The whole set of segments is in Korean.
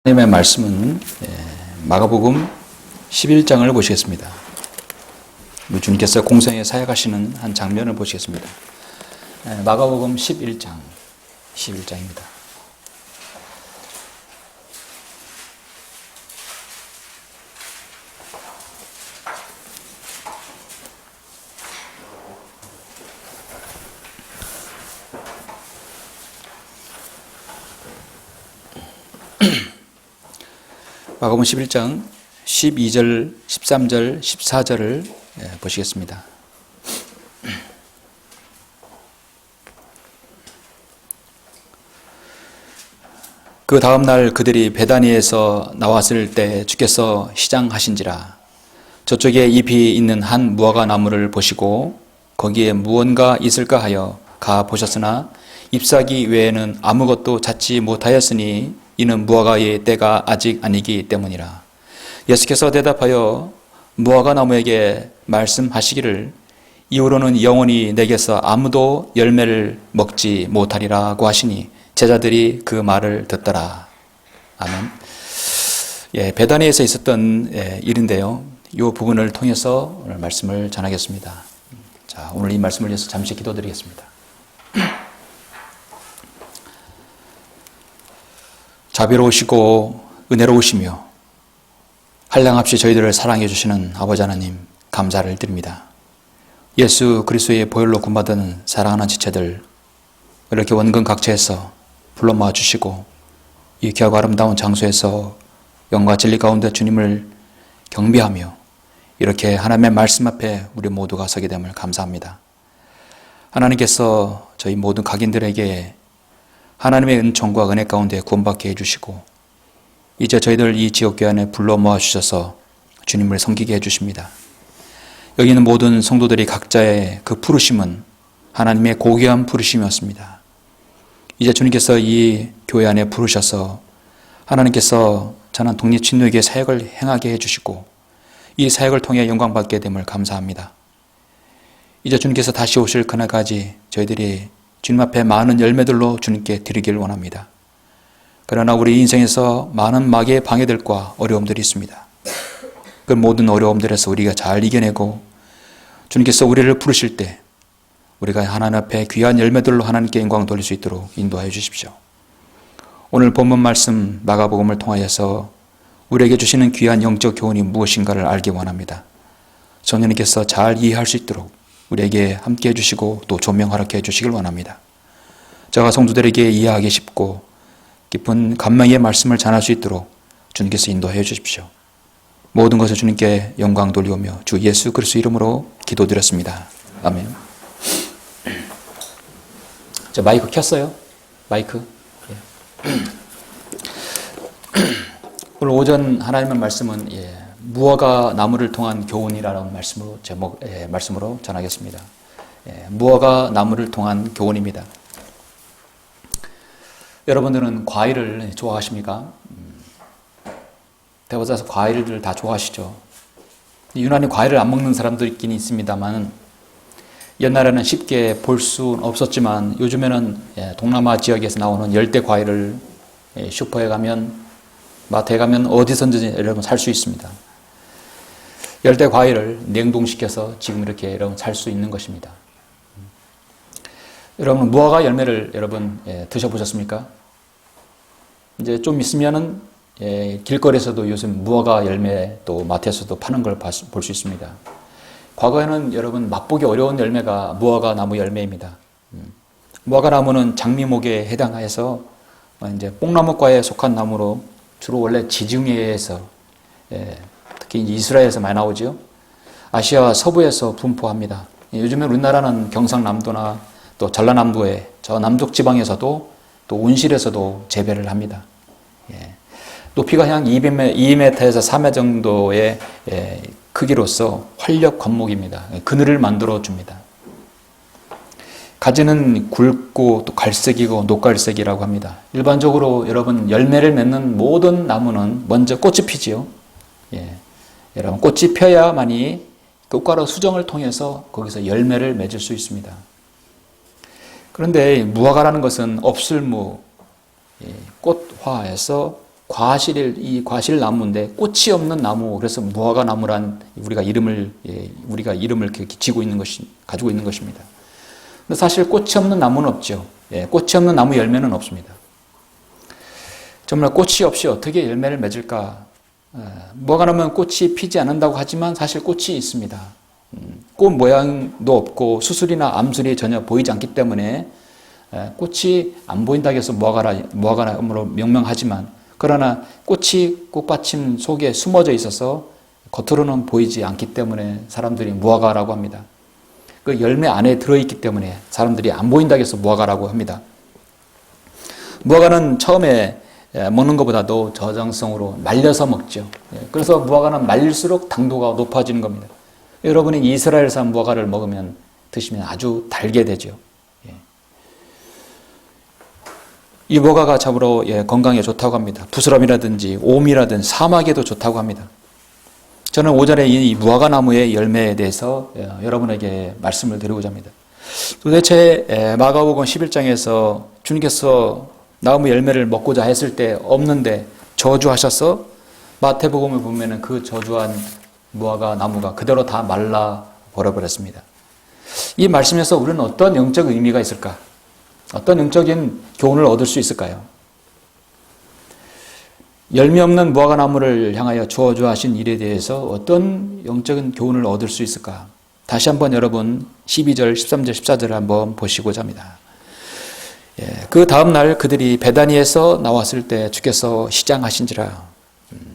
하나님의 말씀은 마가복음 11장을 보시겠습니다. 주님께서 공생에 사역하시는 한 장면을 보시겠습니다. 마가복음 11장입니다. 마가복음 11장 12절, 13절, 14절을 보시겠습니다. 그 다음 날 그들이 베다니에서 나왔을 때 주께서 시장하신지라 저쪽에 잎이 있는 한 무화과 나무를 보시고 거기에 무언가 있을까 하여 가 보셨으나 잎사귀 외에는 아무것도 찾지 못하였으니 이는 무화과의 때가 아직 아니기 때문이라. 예수께서 대답하여 무화과 나무에게 말씀하시기를 이후로는 영원히 내게서 아무도 열매를 먹지 못하리라고 하시니 제자들이 그 말을 듣더라. 아멘. 베다니에서 있었던 일인데요. 이 부분을 통해서 오늘 말씀을 전하겠습니다. 자, 오늘 이 말씀을 위해서 잠시 기도드리겠습니다. 자비로우시고 은혜로우시며 한량없이 저희들을 사랑해 주시는 아버지 하나님 감사를 드립니다. 예수 그리스도의 보혈로 구원받은 사랑하는 지체들 이렇게 원근 각처에서 불러 모아 주시고 이 귀하고 아름다운 장소에서 영과 진리 가운데 주님을 경배하며 이렇게 하나님의 말씀 앞에 우리 모두가 서게 됨을 감사합니다. 하나님께서 저희 모든 각인들에게 하나님의 은총과 은혜 가운데 구원받게 해주시고 이제 저희들 이 지역교회 안에 불러 모아주셔서 주님을 섬기게 해주십니다. 여기 있는 모든 성도들이 각자의 그 부르심은 하나님의 고귀한 부르심이었습니다. 이제 주님께서 이 교회 안에 부르셔서 하나님께서 전한 독립친노에게 사역을 행하게 해주시고 이 사역을 통해 영광받게 됨을 감사합니다. 이제 주님께서 다시 오실 그날까지 저희들이 주님 앞에 많은 열매들로 주님께 드리길 원합니다. 그러나 우리 인생에서 많은 마귀의 방해들과 어려움들이 있습니다. 그 모든 어려움들에서 우리가 잘 이겨내고 주님께서 우리를 부르실 때 우리가 하나님 앞에 귀한 열매들로 하나님께 영광 돌릴 수 있도록 인도하여 주십시오. 오늘 본문 말씀 마가복음을 통하여서 우리에게 주시는 귀한 영적 교훈이 무엇인가를 알기 원합니다. 성령님께서 잘 이해할 수 있도록 우리에게 함께 해주시고 또 조명 허락해 해주시길 원합니다. 저와 성도들에게 이해하기 쉽고 깊은 감명의 말씀을 전할 수 있도록 주님께서 인도해 주십시오. 모든 것을 주님께 영광 돌리오며 주 예수 그리스도 이름으로 기도드렸습니다. 아멘. 저 마이크 켰어요? 마이크? 오늘 오전 하나님의 말씀은 무화과 나무를 통한 교훈이라는 말씀으로 전하겠습니다. 무화과 나무를 통한 교훈입니다. 여러분들은 과일을 좋아하십니까? 대부분 과일을 다 좋아하시죠. 유난히 과일을 안 먹는 사람도 있긴 있습니다만 옛날에는 쉽게 볼 수는 없었지만 요즘에는 동남아 지역에서 나오는 열대 과일을 슈퍼에 가면 마트에 가면 어디선지 여러분 살 수 있습니다. 열대 과일을 냉동시켜서 지금 이렇게 여러분 살 수 있는 것입니다. 여러분 무화과 열매를 여러분 드셔보셨습니까? 이제 좀 있으면은 길거리에서도 요즘 무화과 열매 또 마트에서도 파는 걸 볼 수 있습니다. 과거에는 여러분 맛보기 어려운 열매가 무화과 나무 열매입니다. 무화과 나무는 장미목에 해당해서 이제 뽕나무과에 속한 나무로 주로 원래 지중해에서 특히 이스라엘에서 많이 나오죠. 아시아 서부에서 분포합니다. 요즘에 우리나라는 경상남도나 또 전라남도에 저 남쪽 지방에서도 또 온실에서도 재배를 합니다. 높이가 한 2m에서 3m 정도의 크기로서 활력 관목입니다. 그늘을 만들어 줍니다. 가지는 굵고 또 갈색이고 녹갈색이라고 합니다. 일반적으로 여러분 열매를 맺는 모든 나무는 먼저 꽃이 피지요. 여러분 꽃이 펴야만이 꽃가루 수정을 통해서 거기서 열매를 맺을 수 있습니다. 그런데 무화과라는 것은 없을무, 꽃화에서 이 과실나무인데 꽃이 없는 나무, 그래서 무화과 나무란 우리가 이름을 이렇게 가지고 있는 것입니다. 근데 사실 꽃이 없는 나무는 없죠. 꽃이 없는 나무 열매는 없습니다. 정말 꽃이 없이 어떻게 열매를 맺을까? 무화과나무는 꽃이 피지 않는다고 하지만 사실 꽃이 있습니다. 꽃 모양도 없고 수술이나 암술이 전혀 보이지 않기 때문에 꽃이 안 보인다고 해서 무화과나무로 명명하지만, 그러나 꽃이 꽃받침 속에 숨어져 있어서 겉으로는 보이지 않기 때문에 사람들이 무화과라고 합니다. 그 열매 안에 들어있기 때문에 사람들이 안 보인다고 해서 무화과라고 합니다. 무화과는 처음에 먹는 것보다도 저장성으로 말려서 먹죠. 그래서 무화과는 말릴수록 당도가 높아지는 겁니다. 여러분이 이스라엘산 무화과를 드시면 아주 달게 되죠. 이 무화과가 참으로 건강에 좋다고 합니다. 부스럼이라든지 옴이라든지 사막에도 좋다고 합니다. 저는 오전에 이 무화과 나무의 열매에 대해서 여러분에게 말씀을 드리고자 합니다. 도대체 마가복음 11장에서 주님께서 나무 열매를 먹고자 했을 때 없는데 저주하셔서 마태복음을 보면은 그 저주한 무화과 나무가 그대로 다 말라 버려버렸습니다. 이 말씀에서 우리는 어떤 영적 의미가 있을까? 어떤 영적인 교훈을 얻을 수 있을까요? 열매 없는 무화과 나무를 향하여 저주하신 일에 대해서 어떤 영적인 교훈을 얻을 수 있을까? 다시 한번 여러분 12절, 13절, 14절을 한번 보시고자 합니다. 그 다음 날 그들이 베다니에서 나왔을 때 주께서 시장하신지라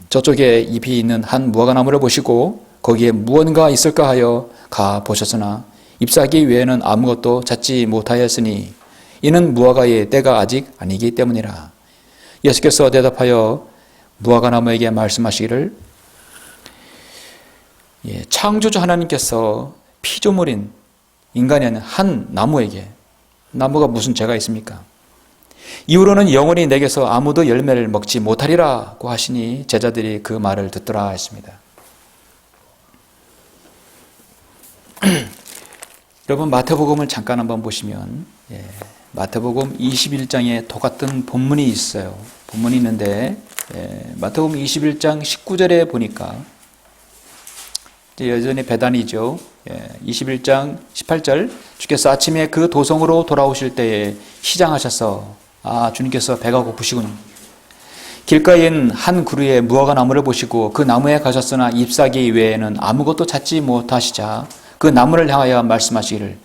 저쪽에 잎이 있는 한 무화과 나무를 보시고 거기에 무언가 있을까 하여 가 보셨으나 잎사귀 외에는 아무것도 찾지 못하였으니 이는 무화과의 때가 아직 아니기 때문이라. 예수께서 대답하여 무화과 나무에게 말씀하시기를 창조주 하나님께서 피조물인 인간이 아닌 한 나무에게, 나무가 무슨 죄가 있습니까? 이후로는 영원히 내게서 아무도 열매를 먹지 못하리라고 하시니 제자들이 그 말을 듣더라 했습니다. 여러분 마태복음을 잠깐 한번 보시면 마태복음 21장에 똑같은 본문이 있어요. 본문이 있는데 마태복음 21장 19절에 보니까 여전히 베다니죠. 21장 18절 주께서 아침에 그 도성으로 돌아오실 때에 시장하셔서 주님께서 배가 고프시군요. 길가에 있는 한 그루의 무화과 나무를 보시고 그 나무에 가셨으나 잎사귀 외에는 아무것도 찾지 못하시자 그 나무를 향하여 말씀하시기를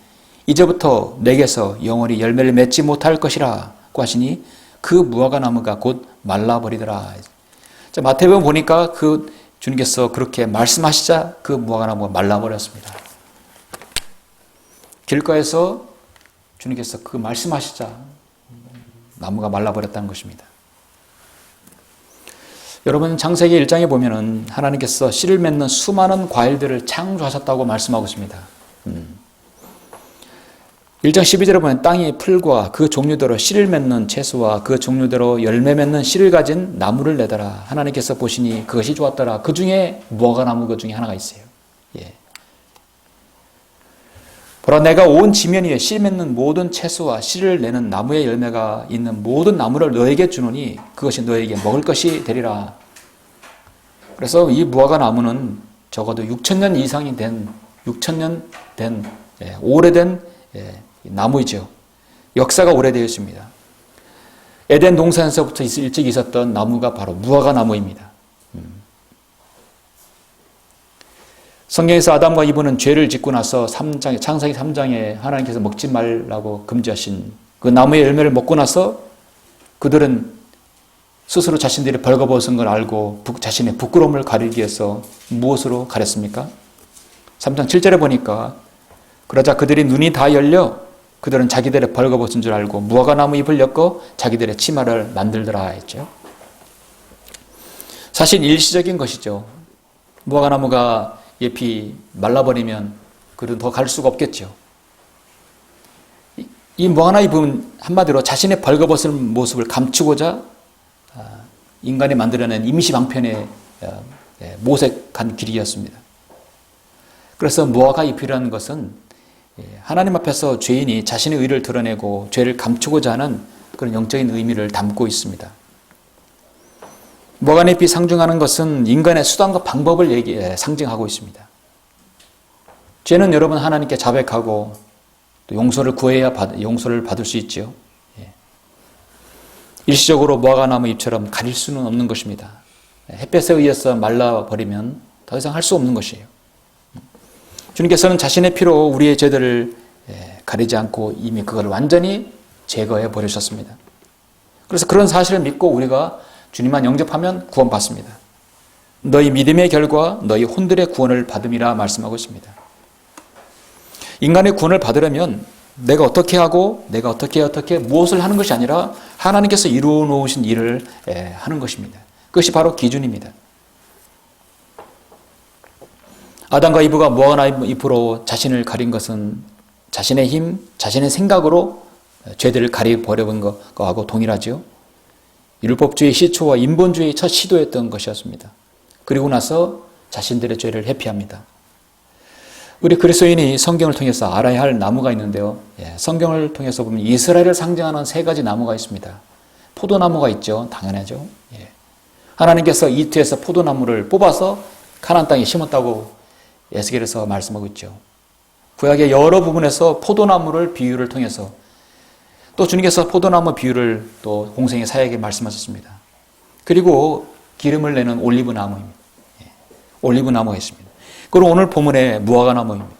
이제부터 내게서 영원히 열매를 맺지 못할 것이라고 하시니 그 무화과 나무가 곧 말라버리더라. 자, 마태복음 보니까 그 주님께서 그렇게 말씀하시자 그 무화과 나무가 말라버렸습니다. 길가에서 주님께서 그 말씀하시자 나무가 말라버렸다는 것입니다. 여러분 창세기 1장에 보면은 하나님께서 씨를 맺는 수많은 과일들을 창조하셨다고 말씀하고 있습니다. 1장 12절에 보면 땅이 풀과 그 종류대로 씨를 맺는 채소와 그 종류대로 열매 맺는 씨를 가진 나무를 내더라. 하나님께서 보시니 그것이 좋았더라. 그 중에 무화과 나무 그 중에 하나가 있어요. 보라 내가 온 지면 위에 씨 맺는 모든 채소와 씨를 내는 나무의 열매가 있는 모든 나무를 너에게 주노니 그것이 너에게 먹을 것이 되리라. 그래서 이 무화과 나무는 적어도 6,000년 이상이 된 6,000년 된 오래된 나무이죠. 역사가 오래되어 있습니다. 에덴 동산에서부터 일찍 있었던 나무가 바로 무화과 나무입니다. 성경에서 아담과 이브는 죄를 짓고 나서 창세기 3장에 하나님께서 먹지 말라고 금지하신 그 나무의 열매를 먹고 나서 그들은 스스로 자신들이 벌거벗은 걸 알고 자신의 부끄러움을 가리기 위해서 무엇으로 가렸습니까? 3장 7절에 보니까 그러자 그들이 눈이 다 열려 그들은 자기들의 벌거벗은 줄 알고 무화과 나무 잎을 엮어 자기들의 치마를 만들더라 했죠. 사실 일시적인 것이죠. 무화과 나무가 잎이 말라버리면 그들은 더 갈 수가 없겠죠. 이 무화과 잎은 한마디로 자신의 벌거벗은 모습을 감추고자 인간이 만들어낸 임시방편의 모색한 길이었습니다. 그래서 무화과 잎이라는 것은 하나님 앞에서 죄인이 자신의 의를 드러내고 죄를 감추고자 하는 그런 영적인 의미를 담고 있습니다. 무화과잎이 상징하는 것은 인간의 수단과 방법을 상징하고 있습니다. 죄는 여러분 하나님께 자백하고 또 용서를 구해야 용서를 받을 수 있지요. 일시적으로 무화과나무 잎처럼 가릴 수는 없는 것입니다. 햇볕에 의해서 말라버리면 더 이상 할 수 없는 것이에요. 주님께서는 자신의 피로 우리의 죄들을 가리지 않고 이미 그걸 완전히 제거해 버리셨습니다. 그래서 그런 사실을 믿고 우리가 주님만 영접하면 구원받습니다. 너희 믿음의 결과 너희 혼들의 구원을 받음이라 말씀하고 있습니다. 인간의 구원을 받으려면 내가 어떻게 하고 내가 어떻게 무엇을 하는 것이 아니라 하나님께서 이루어 놓으신 일을 하는 것입니다. 그것이 바로 기준입니다. 아담과 이브가 무화과 잎으로 자신을 가린 것은 자신의 힘, 자신의 생각으로 죄들을 가려버린 것하고 동일하죠. 율법주의 시초와 인본주의의 첫 시도였던 것이었습니다. 그리고 나서 자신들의 죄를 회피합니다. 우리 그리스도인이 성경을 통해서 알아야 할 나무가 있는데요. 성경을 통해서 보면 이스라엘을 상징하는 세 가지 나무가 있습니다. 포도나무가 있죠. 당연하죠. 하나님께서 이투에서 포도나무를 뽑아서 가나안 땅에 심었다고 에스겔에서 말씀하고 있죠. 구약의 여러 부분에서 포도나무를 비유를 통해서 또 주님께서 포도나무 비유를 또 공생의 사역에 말씀하셨습니다. 그리고 기름을 내는 올리브나무입니다. 올리브나무가 있습니다. 그리고 오늘 본문의 무화과나무입니다.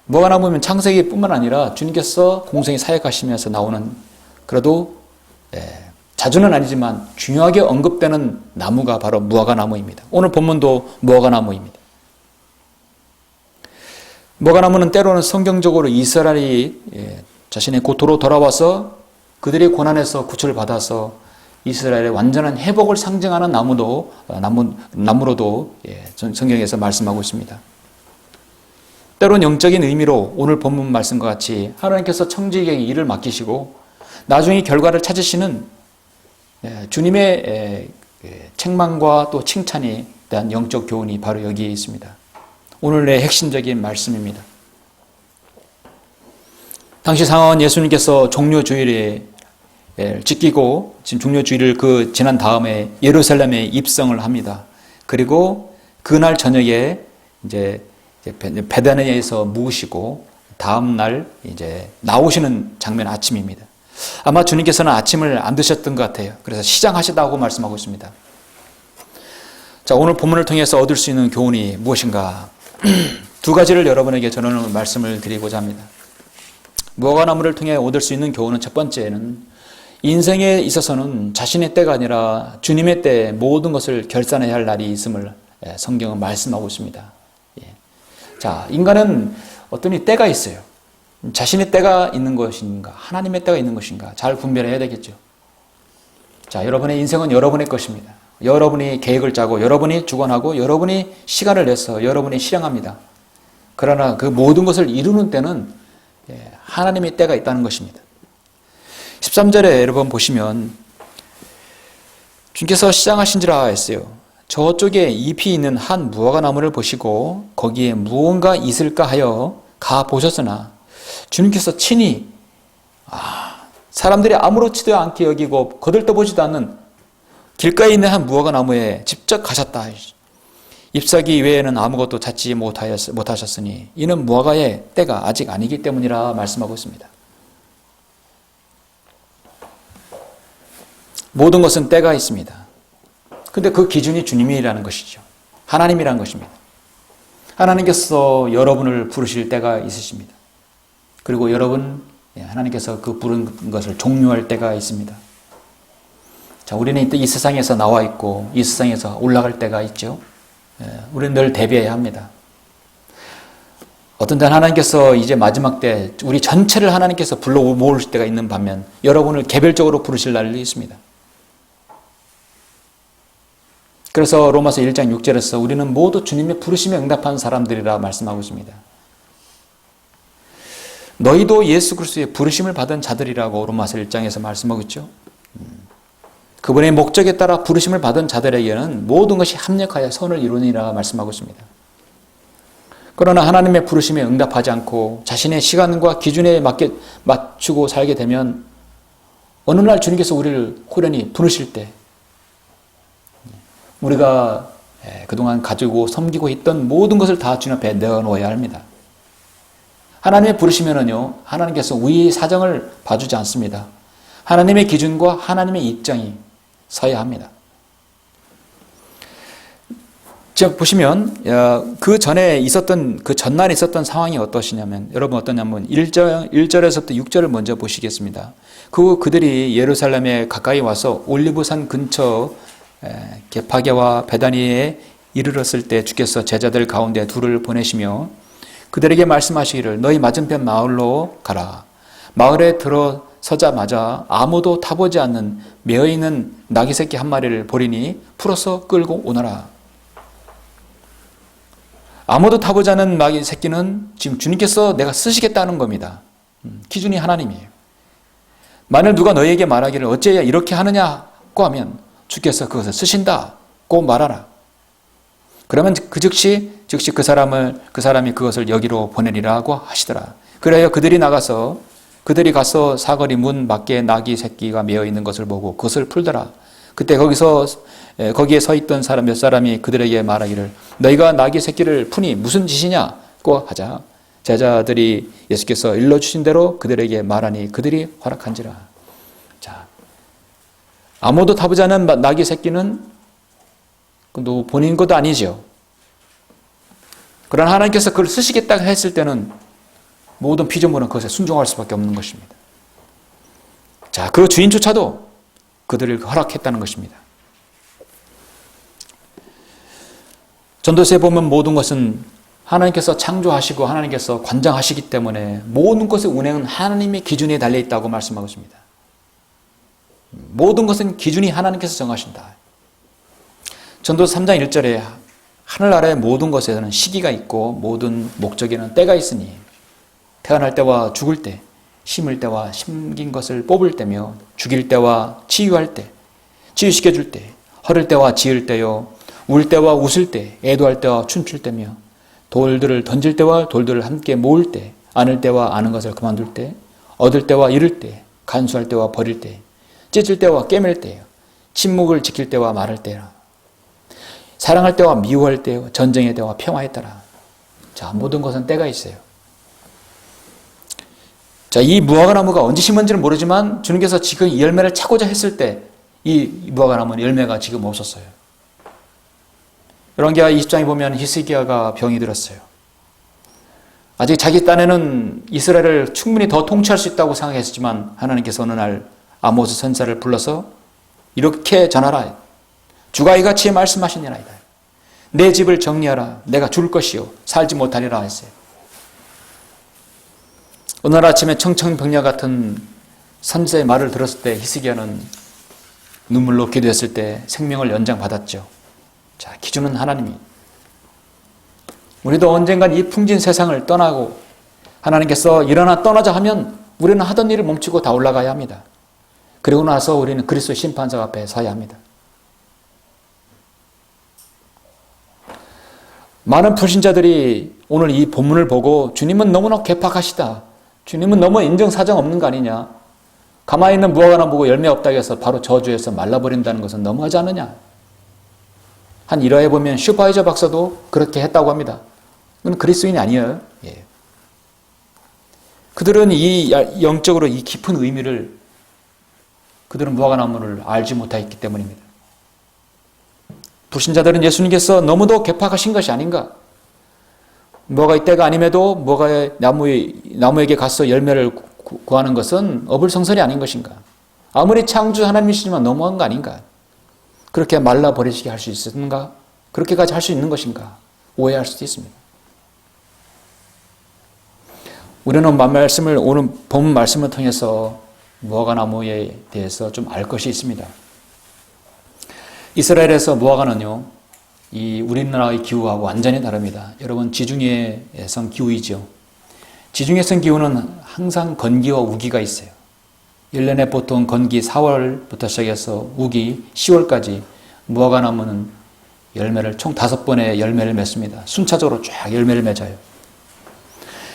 무화과나무는 창세기뿐만 아니라 주님께서 공생의 사역하시면서 나오는 그래도 자주는 아니지만 중요하게 언급되는 나무가 바로 무화과나무입니다. 오늘 본문도 무화과나무입니다. 무화과나무는 때로는 성경적으로 이스라엘이 자신의 고토로 돌아와서 그들의 고난에서 구출을 받아서 이스라엘의 완전한 회복을 상징하는 나무로도 성경에서 말씀하고 있습니다. 때로는 영적인 의미로 오늘 본문 말씀과 같이 하나님께서 청지기에게 일을 맡기시고 나중에 결과를 찾으시는 주님의 책망과 또 칭찬에 대한 영적 교훈이 바로 여기에 있습니다. 오늘의 핵심적인 말씀입니다. 당시 상황은 예수님께서 종료주일에 지키고 지금 종료주일을 지난 다음에 예루살렘에 입성을 합니다. 그리고 그날 저녁에 이제 베다니아에서 묵으시고 다음 날 이제 나오시는 장면 아침입니다. 아마 주님께서는 아침을 안 드셨던 것 같아요. 그래서 시장하시다고 말씀하고 있습니다. 자, 오늘 본문을 통해서 얻을 수 있는 교훈이 무엇인가? 두 가지를 여러분에게 저는 말씀을 드리고자 합니다. 무화과나무를 통해 얻을 수 있는 교훈은 첫 번째는 인생에 있어서는 자신의 때가 아니라 주님의 때에 모든 것을 결산해야 할 날이 있음을 성경은 말씀하고 있습니다. 자, 인간은 어떤 때가 있어요. 자신의 때가 있는 것인가, 하나님의 때가 있는 것인가 잘 분별해야 되겠죠. 자, 여러분의 인생은 여러분의 것입니다. 여러분이 계획을 짜고 여러분이 주관하고 여러분이 시간을 내서 여러분이 실행합니다. 그러나 그 모든 것을 이루는 때는 하나님의 때가 있다는 것입니다. 13절에 여러분 보시면 주님께서 시장하신지라 했어요. 저쪽에 잎이 있는 한 무화과나무를 보시고 거기에 무언가 있을까 하여 가 보셨으나 주님께서 친히 사람들이 아무렇지도 않게 여기고 거들떠보지도 않는 길가에 있는 한 무화과나무에 직접 가셨다. 잎사귀 외에는 아무것도 찾지 못하셨으니 이는 무화과의 때가 아직 아니기 때문이라 말씀하고 있습니다. 모든 것은 때가 있습니다. 근데 그 기준이 주님이라는 것이죠. 하나님이라는 것입니다. 하나님께서 여러분을 부르실 때가 있으십니다. 그리고 하나님께서 그 부른 것을 종료할 때가 있습니다. 자, 우리는 이 세상에서 나와 있고 이 세상에서 올라갈 때가 있죠. 우리는 늘 대비해야 합니다. 어떤 때는 하나님께서 이제 마지막 때 우리 전체를 하나님께서 불러 모으실 때가 있는 반면 여러분을 개별적으로 부르실 날이 있습니다. 그래서 로마서 1장 6절에서 우리는 모두 주님의 부르심에 응답한 사람들이라 말씀하고 있습니다. 너희도 예수 그리스도의 부르심을 받은 자들이라고 로마서 1장에서 말씀하고 있죠. 그분의 목적에 따라 부르심을 받은 자들에게는 모든 것이 합력하여 선을 이루니라 말씀하고 있습니다. 그러나 하나님의 부르심에 응답하지 않고 자신의 시간과 기준에 맞추고 살게 되면 어느 날 주님께서 우리를 호련히 부르실 때 우리가 그동안 가지고 섬기고 있던 모든 것을 다 주님 앞에 내어놓아야 합니다. 하나님의 부르시면은요, 하나님께서 우리의 사정을 봐주지 않습니다. 하나님의 기준과 하나님의 입장이 서야 합니다. 자, 보시면 그 전에 있었던 그 전날에 있었던 상황이 어떠시냐면, 여러분 어떠냐면 1절에서부터 6절을 먼저 보시겠습니다. 그들이 예루살렘에 가까이 와서 올리브산 근처 게파게와 베다니에 이르렀을 때 주께서 제자들 가운데 둘을 보내시며 그들에게 말씀하시기를 너희 맞은편 마을로 가라. 마을에 들어서자마자 아무도 타보지 않는 매어있는 나귀 새끼 한 마리를 보리니 풀어서 끌고 오너라. 아무도 타보지 않은 나귀 새끼는 지금 주님께서 내가 쓰시겠다는 겁니다. 기준이 하나님이에요. 만일 누가 너희에게 말하기를 어째야 이렇게 하느냐고 하면 주께서 그것을 쓰신다고 말하라. 그러면 즉시 그 사람이 그것을 여기로 보내리라고 하시더라. 그래야 그들이 가서 사거리 문 밖에 나귀 새끼가 메어 있는 것을 보고 그것을 풀더라. 그때 거기에 서 있던 사람 몇 사람이 그들에게 말하기를 너희가 나귀 새끼를 푸니 무슨 짓이냐고 하자 제자들이 예수께서 일러주신 대로 그들에게 말하니 그들이 허락한지라. 자, 아무도 타보지 않은 나귀 새끼는 본인 것도 아니죠. 그러나 하나님께서 그걸 쓰시겠다 했을 때는 모든 피조물은 그것에 순종할 수밖에 없는 것입니다. 자, 그 주인조차도 그들을 허락했다는 것입니다. 전도서에 보면 모든 것은 하나님께서 창조하시고 하나님께서 관장하시기 때문에 모든 것의 운행은 하나님의 기준에 달려있다고 말씀하고 있습니다. 모든 것은 기준이 하나님께서 정하신다. 전도서 3장 1절에 하늘나라의 모든 것에는 시기가 있고 모든 목적에는 때가 있으니 태어날 때와 죽을 때, 심을 때와 심긴 것을 뽑을 때며 죽일 때와 치유할 때, 치유시켜줄 때, 허를 때와 지을 때요, 울 때와 웃을 때, 애도할 때와 춤출 때며 돌들을 던질 때와 돌들을 함께 모을 때, 안을 때와 아는 것을 그만둘 때, 얻을 때와 잃을 때, 간수할 때와 버릴 때, 찢을 때와 깨맬 때요, 침묵을 지킬 때와 말할 때라. 사랑할 때와 미워할 때요, 전쟁의 때와 평화에 따라. 자, 모든 것은 때가 있어요. 자, 이 무화과나무가 언제 심은지는 모르지만 주님께서 지금 이 열매를 차고자 했을 때 이 무화과나무는 열매가 지금 없었어요. 열왕기하 20장에 보면 히스기야가 병이 들었어요. 아직 자기 딴에는 이스라엘을 충분히 더 통치할 수 있다고 생각했지만 하나님께서 어느 날 아모스 선사를 불러서 이렇게 전하라. 주가 이같이 말씀하시니라이다. 내 집을 정리하라. 내가 줄 것이요 살지 못하리라 했어요. 어느 날 아침에 청청병야 같은 선지자의 말을 들었을 때 히스기야는 눈물로 기도했을 때 생명을 연장받았죠. 자, 기준은 하나님이. 우리도 언젠간 이 풍진 세상을 떠나고 하나님께서 일어나 떠나자 하면 우리는 하던 일을 멈추고 다 올라가야 합니다. 그리고 나서 우리는 그리스도 심판자 앞에 서야 합니다. 많은 불신자들이 오늘 이 본문을 보고 주님은 너무나 괴팍하시다. 주님은 너무 인정사정 없는 거 아니냐. 가만히 있는 무화과나무 보고 열매 없다고 해서 바로 저주해서 말라버린다는 것은 너무하지 않느냐. 한 일화에 보면 슈퍼바이저 박사도 그렇게 했다고 합니다. 그건 그리스도인이 아니에요. 예. 그들은 이 영적으로 이 깊은 의미를 그들은 무화과나무를 알지 못했기 때문입니다. 불신자들은 예수님께서 너무도 괴팍하신 것이 아닌가. 무화과의 때가 아님에도 무화과의 나무에게 가서 열매를 구하는 것은 어불성설이 아닌 것인가. 아무리 창조 하나님이시지만 너무한 거 아닌가. 그렇게 말라버리시게 할 수 있는가? 그렇게까지 할 수 있는 것인가? 오해할 수도 있습니다. 우리는 오늘 본 말씀을 통해서 무화과나무에 대해서 좀 알 것이 있습니다. 이스라엘에서 무화과는요, 이 우리나라의 기후하고 완전히 다릅니다. 여러분, 지중해성 기후이죠. 지중해성 기후는 항상 건기와 우기가 있어요. 1년에 보통 건기 4월부터 시작해서 우기 10월까지 무화과나무는 열매를 총 5번의 열매를 맺습니다. 순차적으로 쫙 열매를 맺어요.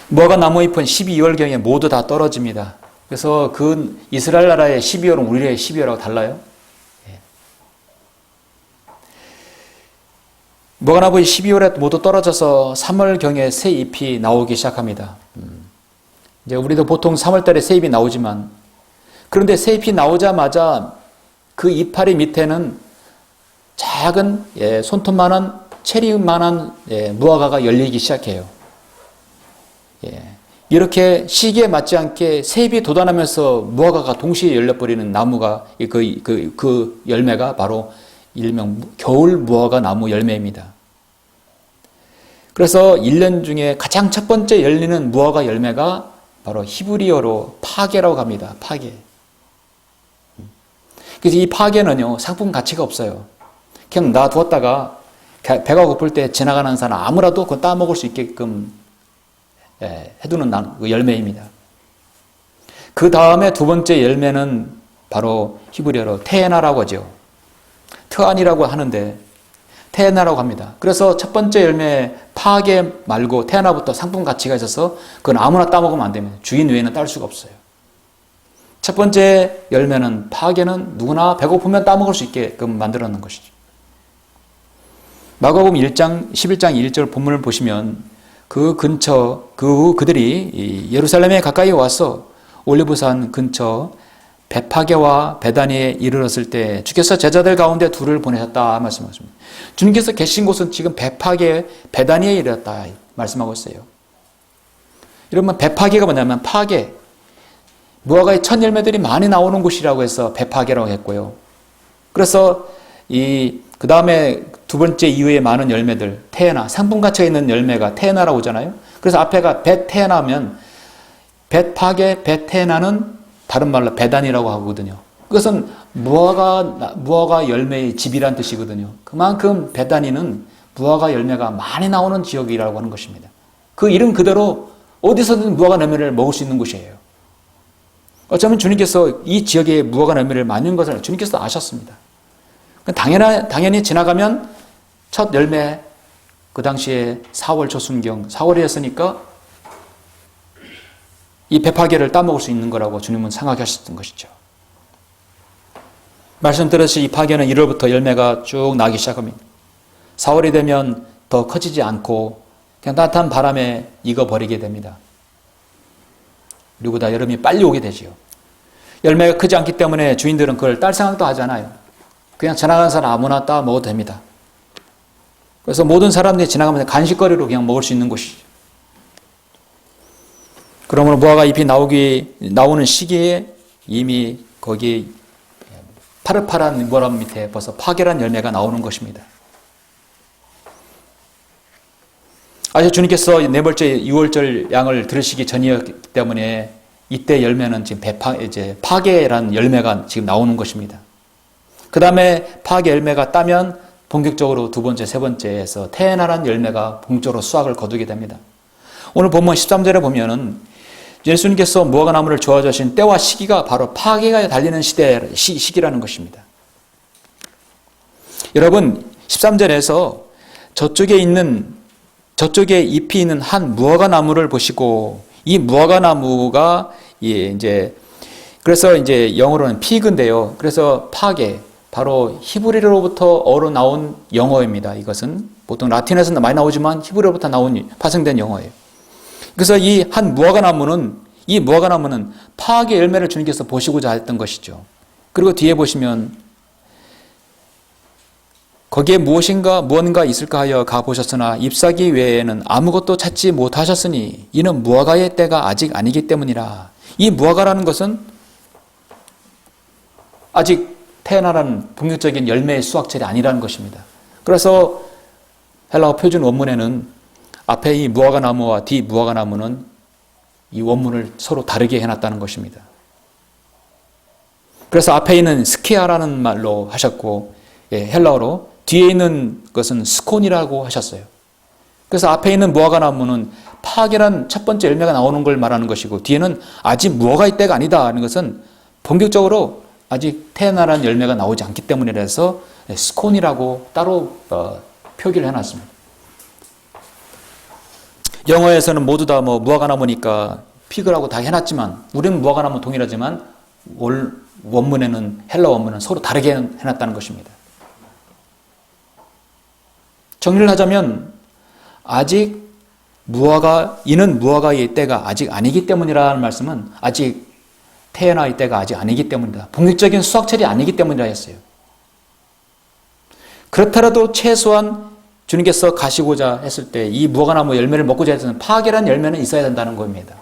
무화과나무 잎은 12월경에 모두 다 떨어집니다. 그래서 그 이스라엘 나라의 12월은 우리의 12월하고 달라요. 무화과나무의 12월에 모두 떨어져서 3월경에 새 잎이 나오기 시작합니다. 이제 우리도 보통 3월달에 새 잎이 나오지만, 그런데 새 잎이 나오자마자 그 이파리 밑에는 작은 손톱만한 체리만한 무화과가 열리기 시작해요. 이렇게 시기에 맞지 않게 새 잎이 돋아나면서 무화과가 동시에 열려버리는 나무가 그 열매가 바로 일명 겨울 무화과 나무 열매입니다. 그래서 1년 중에 가장 첫 번째 열리는 무화과 열매가 바로 히브리어로 파게라고 합니다. 파게. 그래서 이 파게는요, 상품 가치가 없어요. 그냥 놔두었다가 배가 고플 때 지나가는 사람 아무라도 그거 따먹을 수 있게끔 해두는 열매입니다. 그 다음에 두 번째 열매는 바로 히브리어로 테에나라고 하죠. 트안이라고 하는데 테에나라고 합니다. 그래서 첫 번째 열매 파게 말고 테에나부터 상품 가치가 있어서 그건 아무나 따먹으면 안 됩니다. 주인 외에는 딸 수가 없어요. 첫 번째 열매는 파게는 누구나 배고프면 따먹을 수 있게끔 만들어 놓은 것이죠. 마가복음 1장 11장 1절 본문을 보시면 그 근처 그들이 예루살렘에 가까이 와서 올리브산 근처 베파게와 베다니에 이르렀을 때 주께서 제자들 가운데 둘을 보내셨다 말씀하십니다. 주님께서 계신 곳은 지금 베파게 베다니에 이르렀다 말씀하고 있어요. 여러분, 베파게가 뭐냐면 파게, 무화과의 첫 열매들이 많이 나오는 곳이라고 해서 베파게라고 했고요. 그래서 그 다음에 두 번째 이후에 많은 열매들, 테에나, 상품 갇혀 있는 열매가 테에나라고 하잖아요. 그래서 앞에가 베테나면 베파게, 베테나는 다른 말로 베단이라고 하거든요. 그것은 무화과 열매의 집이란 뜻이거든요. 그만큼 베다니는 무화과 열매가 많이 나오는 지역이라고 하는 것입니다. 그 이름 그대로 어디서든 무화과 열매를 먹을 수 있는 곳이에요. 어쩌면 주님께서 이 지역에 무화과 열매를 많이 있는 것을 주님께서 아셨습니다. 당연히 지나가면 첫 열매, 그 당시에 4월 초순경, 4월이었으니까 이 베파게를 따먹을 수 있는 거라고 주님은 생각하셨던 것이죠. 말씀 들으시 이 파게는 1월부터 열매가 쭉 나기 시작합니다. 4월이 되면 더 커지지 않고 그냥 따뜻한 바람에 익어버리게 됩니다. 그리고 다 여름이 빨리 오게 되지요. 열매가 크지 않기 때문에 주인들은 그걸 딸 생각도 하잖아요. 그냥 지나가는 사람 아무나 따 먹어도 됩니다. 그래서 모든 사람들이 지나가면 간식거리로 그냥 먹을 수 있는 곳이죠. 그러므로 무화과 잎이 나오는 시기에 이미 거기 파릇파릇한 무화과 밑에 벌써 파게란 열매가 나오는 것입니다. 아직 주님께서 네 번째 6월절 양을 들으시기 전이었기 때문에 이때 열매는 지금 파게란 열매가 지금 나오는 것입니다. 그 다음에 파게 열매가 따면 본격적으로 두 번째, 세 번째에서 테에나란 열매가 본격적으로 수확을 거두게 됩니다. 오늘 본문 13절에 보면은 예수님께서 무화과 나무를 좋아하신 때와 시기가 바로 파게가 달리는 시기라는 것입니다. 여러분, 13절에서 저쪽에 잎이 있는 한 무화과 나무를 보시고 이 무화과 나무가 그래서 영어로는 피그인데요. 그래서 파게, 바로 히브리어로부터 어로 나온 영어입니다. 이것은 보통 라틴에서는 많이 나오지만 히브리어로부터 파생된 영어예요. 그래서 이 무화과 나무는 파게 열매를 주님께서 보시고자 했던 것이죠. 그리고 뒤에 보시면 거기에 무언가 있을까 하여 가보셨으나 잎사귀 외에는 아무것도 찾지 못하셨으니 이는 무화과의 때가 아직 아니기 때문이라. 이 무화과라는 것은 아직 테에나라는 본격적인 열매의 수확철이 아니라는 것입니다. 그래서 헬라어 표준 원문에는 앞에 이 무화과 나무와 뒤 무화과 나무는 이 원문을 서로 다르게 해놨다는 것입니다. 그래서 앞에 있는 스키아라는 말로 하셨고 헬라어로 뒤에 있는 것은 스콘이라고 하셨어요. 그래서 앞에 있는 무화과 나무는 파게란 첫 번째 열매가 나오는 걸 말하는 것이고 뒤에는 아직 무화과의 때가 아니다 하는 것은 본격적으로 아직 테에나라는 열매가 나오지 않기 때문이라서 스콘이라고 따로 표기를 해놨습니다. 영어에서는 모두 다 무화과 나무니까 피그라고 다 해놨지만 우리는 무화과 나무 동일하지만 원문에는 헬라 원문은 서로 다르게 해놨다는 것입니다. 정리를 하자면 아직 이는 무화과의 때가 아직 아니기 때문이라는 말씀은 아직 태어날 때가 아직 아니기 때문이다. 본격적인 수확철이 아니기 때문이라 했어요. 그렇더라도 최소한 주님께서 가시고자 했을 때 이 무화과나무 열매를 먹고자 했을 때 파괴란 열매는 있어야 된다는 겁니다.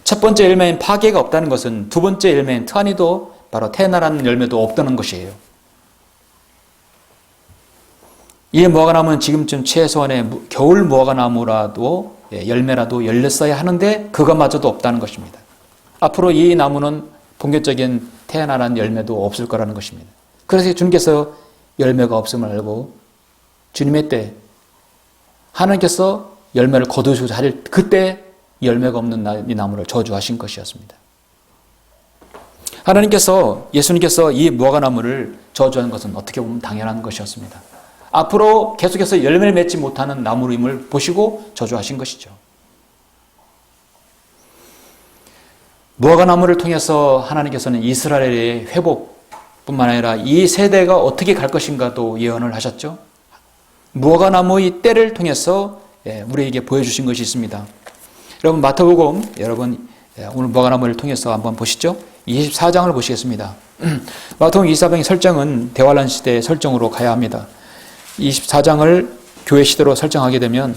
첫 번째 열매인 파괴가 없다는 것은 두 번째 열매인 트아니도 바로 태어나라는 열매도 없다는 것이에요. 이 무화과나무는 지금쯤 최소한의 겨울 무화과나무라도 열매라도 열렸어야 하는데 그것마저도 없다는 것입니다. 앞으로 이 나무는 본격적인 태어나라는 열매도 없을 거라는 것입니다. 그래서 주님께서 열매가 없음을 알고 주님의 때 하나님께서 열매를 거두시고자 할 그때 열매가 없는 이 나무를 저주하신 것이었습니다. 예수님께서 이 무화과나무를 저주한 것은 어떻게 보면 당연한 것이었습니다. 앞으로 계속해서 열매를 맺지 못하는 나무임을 보시고 저주하신 것이죠. 무화과나무를 통해서 하나님께서는 이스라엘의 회복뿐만 아니라 이 세대가 어떻게 갈 것인가도 예언을 하셨죠. 무화과나무의 때를 통해서 우리에게 보여주신 것이 있습니다. 여러분 마태복음 오늘 무화과나무를 통해서 한번 보시죠. 24장을 보시겠습니다. 마태복음 24장의 설정은 대환란 시대의 설정으로 가야 합니다. 24장을 교회 시대로 설정하게 되면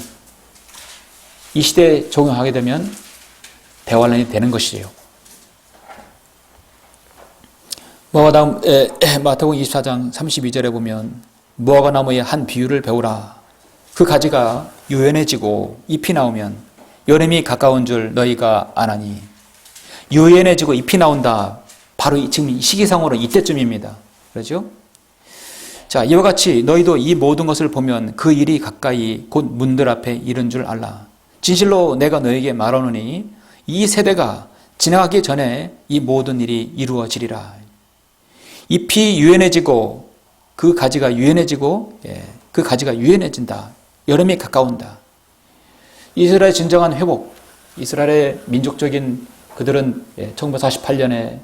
이 시대에 적용하게 되면 대환란이 되는 것이에요. 마태복음 24장 32절에 보면 무화과나무의 한 비유를 배우라. 그 가지가 유연해지고 잎이 나오면 여름이 가까운 줄 너희가 아나니. 유연해지고 잎이 나온다. 바로 지금 이 시기상으로 이때쯤입니다. 그렇죠? 자, 이와 같이 너희도 이 모든 것을 보면 그 일이 가까이 곧 문들 앞에 이른 줄 알라. 진실로 내가 너에게 말하노니 이 세대가 지나가기 전에 이 모든 일이 이루어지리라. 잎이 유연해지고 그 가지가 유연해진다. 여름이 가까운다. 이스라엘의 진정한 회복, 이스라엘의 민족적인 그들은 1948년에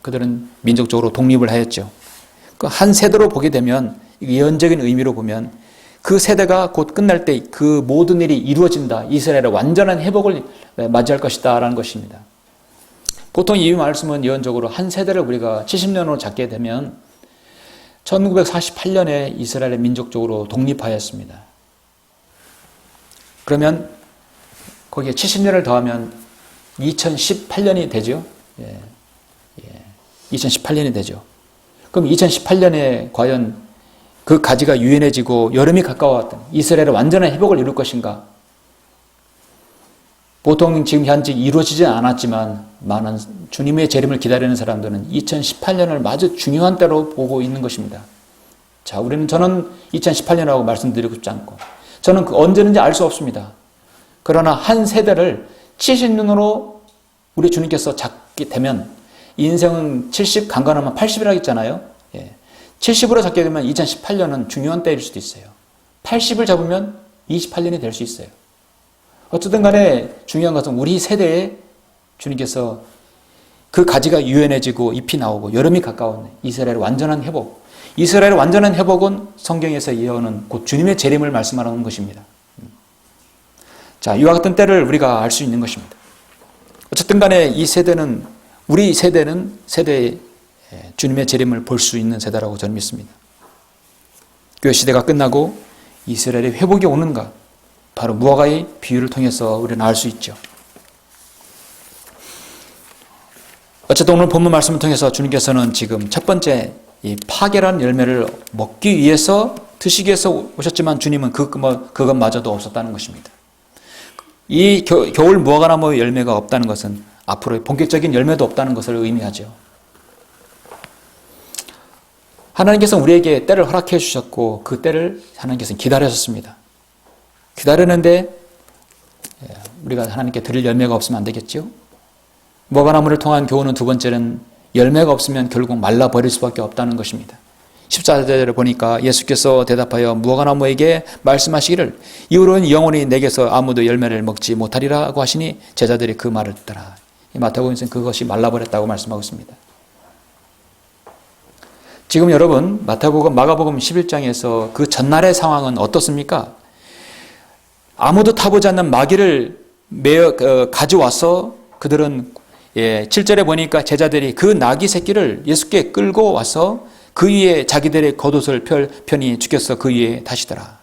그들은 민족적으로 독립을 하였죠. 그 한 세대로 보게 되면 예언적인 의미로 보면 그 세대가 곧 끝날 때 그 모든 일이 이루어진다. 이스라엘의 완전한 회복을 맞이할 것이다 라는 것입니다. 보통 이 말씀은 예언적으로 한 세대를 우리가 70년으로 잡게 되면 1948년에 이스라엘의 민족적으로 독립하였습니다. 그러면 거기에 70년을 더하면 2018년이 되죠. 2018년이 되죠. 그럼 2018년에 과연 그 가지가 유연해지고 여름이 가까워왔던 이스라엘의 완전한 회복을 이룰 것인가? 보통 지금 현재 이루어지지 않았지만 많은 주님의 재림을 기다리는 사람들은 2018년을 마저 중요한 때로 보고 있는 것입니다. 자, 저는 2018년이라고 말씀드리고 싶지 않고 저는 언제는지 알 수 없습니다. 그러나 한 세대를 70년으로 우리 주님께서 잡게 되면 인생은 70 강간하면 80이라고 했잖아요. 70으로 잡게 되면 2018년은 중요한 때일 수도 있어요. 80을 잡으면 28년이 될 수 있어요. 어쨌든 간에 중요한 것은 우리 세대에 주님께서 그 가지가 유연해지고 잎이 나오고 여름이 가까운 이스라엘의 완전한 회복. 이스라엘의 완전한 회복은 성경에서 예언은 곧 주님의 재림을 말씀하는 것입니다. 자, 이와 같은 때를 우리가 알 수 있는 것입니다. 어쨌든 간에 우리 세대는 세대의 주님의 재림을 볼 수 있는 세대라고 저는 믿습니다. 교회 시대가 끝나고 이스라엘의 회복이 오는가? 바로 무화과의 비유를 통해서 우리는 알 수 있죠. 어쨌든 오늘 본문 말씀을 통해서 주님께서는 지금 첫 번째 이 파괴라는 열매를 먹기 위해서 드시기 위해서 오셨지만 주님은 그것마저도 없었다는 것입니다. 이 겨울 무화과나무의 열매가 없다는 것은 앞으로의 본격적인 열매도 없다는 것을 의미하죠. 하나님께서는 우리에게 때를 허락해 주셨고 그 때를 하나님께서는 기다리셨습니다. 기다렸는데 우리가 하나님께 드릴 열매가 없으면 안 되겠죠. 무화과나무를 통한 교훈은 두 번째는 열매가 없으면 결국 말라버릴 수밖에 없다는 것입니다. 14절을 보니까 예수께서 대답하여 무화과나무에게 말씀하시기를 이후로는 영원히 내게서 아무도 열매를 먹지 못하리라고 하시니 제자들이 그 말을 듣더라. 마태복음에서는 그것이 말라버렸다고 말씀하고 있습니다. 지금 여러분 마가복음 11장에서 그 전날의 상황은 어떻습니까? 아무도 타보지 않는 마귀를 가져와서 그들은 7절에 보니까 제자들이 그 나귀 새끼를 예수께 끌고 와서 그 위에 자기들의 겉옷을 편히 죽여서 그 위에 다시더라.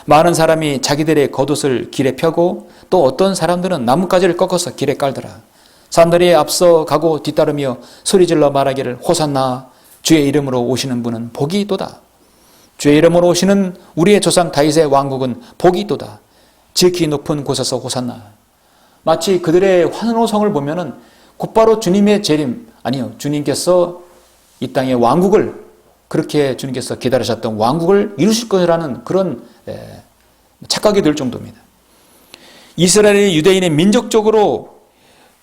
많은 사람이 자기들의 겉옷을 길에 펴고 또 어떤 사람들은 나뭇가지를 꺾어서 길에 깔더라. 사람들이 앞서 가고 뒤따르며 소리질러 말하기를 호산나, 주의 이름으로 오시는 분은 복이 있도다. 주의 이름으로 오시는 우리의 조상 다윗의 왕국은 복이 있도다. 지극히 높은 곳에서 호산나. 마치 그들의 환호성을 보면은 곧바로 주님의 재림, 아니요, 주님께서 이 땅의 왕국을, 그렇게 주님께서 기다리셨던 왕국을 이루실 것이라는 그런 착각이 들 정도입니다. 이스라엘의 유대인의 민족적으로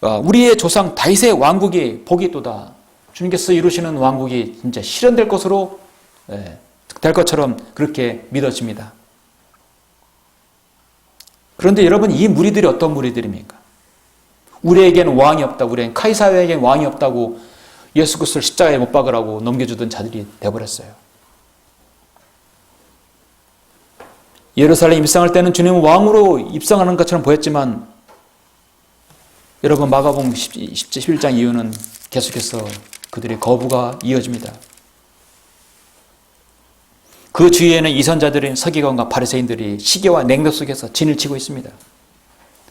우리의 조상 다윗의 왕국이 복이 있도다. 주님께서 이루시는 왕국이 진짜 실현될 것으로 될 것처럼 그렇게 믿어집니다. 그런데 여러분, 이 무리들이 어떤 무리들입니까? 우리에게는 왕이 없다, 우리에겐 카이사르에게는 왕이 없다고 예수 그리스도를 십자가에 못 박으라고 넘겨주던 자들이 되어버렸어요. 예루살렘 입성할 때는 주님은 왕으로 입성하는 것처럼 보였지만 여러분, 마가복음 11장 이후는 계속해서 그들의 거부가 이어집니다. 그 주위에는 이선자들인 서기관과 바리새인들이 시계와 냉덕 속에서 진을 치고 있습니다.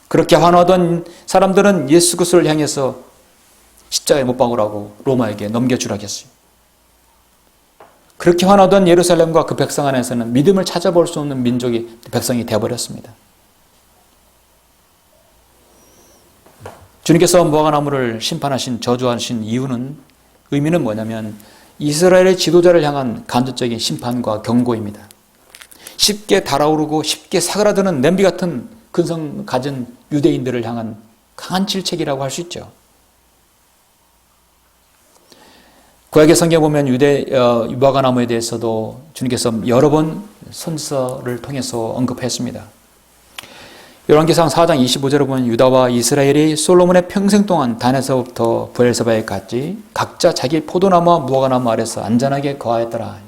그렇게 환호하던 사람들은 예수 그리스도를 향해서 십자가에 못 박으라고 로마에게 넘겨주라고 했어요. 그렇게 환호하던 예루살렘과 그 백성 안에서는 믿음을 찾아볼 수 없는 백성이 되어버렸습니다. 주님께서 무화과나무를 심판하신, 저주하신 이유는, 의미는 뭐냐면 이스라엘의 지도자를 향한 간접적인 심판과 경고입니다. 쉽게 달아오르고 쉽게 사그라드는 냄비 같은 근성 가진 유대인들을 향한 강한 질책이라고 할 수 있죠. 구약의 성경에 보면 무화과나무에 대해서도 주님께서 여러 번 선서를 통해서 언급했습니다. 열왕기상 4장 25절에 보면 유다와 이스라엘이 솔로몬의 평생 동안 단에서부터 브엘세바에까지 각자 자기 포도나무와 무화과나무 아래서 안전하게 거하였더라.